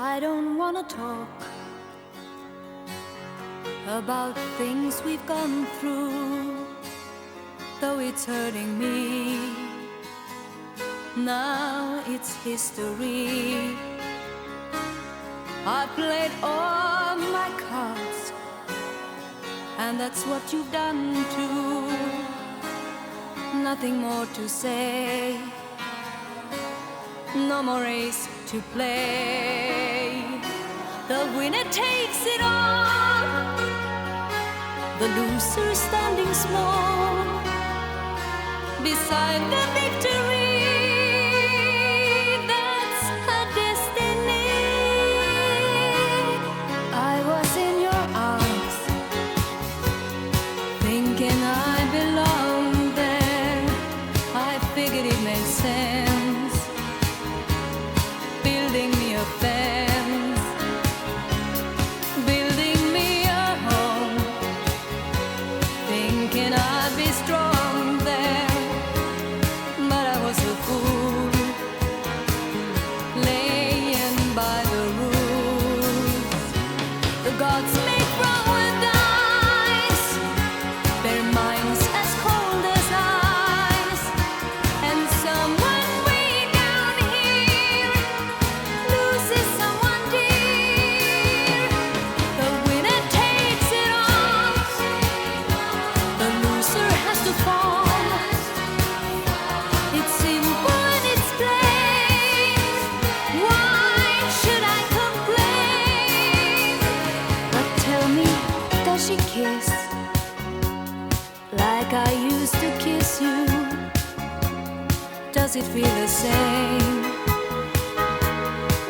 I don't wanna talk about things we've gone through, though it's hurting me. Now it's history. I played all my cards, and that's what you've done too. Nothing more to say, no more race to play. The winner takes it all, the loser standing small beside the victory. That's her destiny. I was in your arms, thinking I belonged there. I figured it made sense, building me a fence, building me a home, thinking I'd be strong there. But I was a fool, laying by the rules. The gods make wrong with eyes, their minds as cold as ice, and someone way down here loses someone dear. The winner takes it all, the loser has to fall. It's simple and it's plain. Why should I complain? But tell me, does she kiss like I used to kiss you? Does it feel the same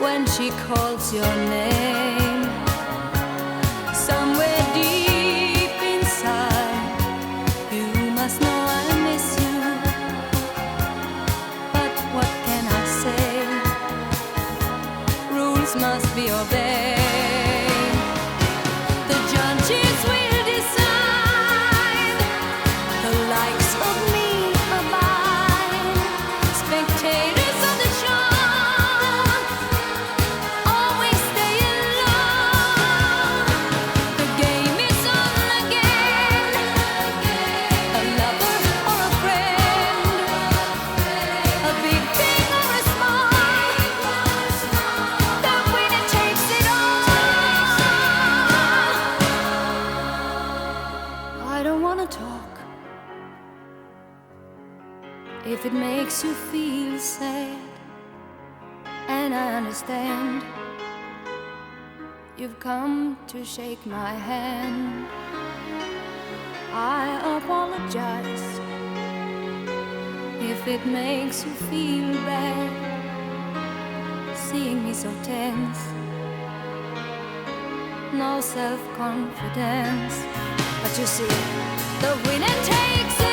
when she calls your name? Somewhere deep inside, you must know I miss you. But what can I say? Rules must be obeyed. The judges will decide, the likes of me abide. Spectators of the show always stay alone. The game is on again, a lover or a friend, a big thing or a small, the winner takes it all. I don't wanna talk if it makes you feel sad, and I understand. You've come to shake my hand. I apologize if it makes you feel bad, seeing me so tense, no self-confidence. But you see, the winner takes it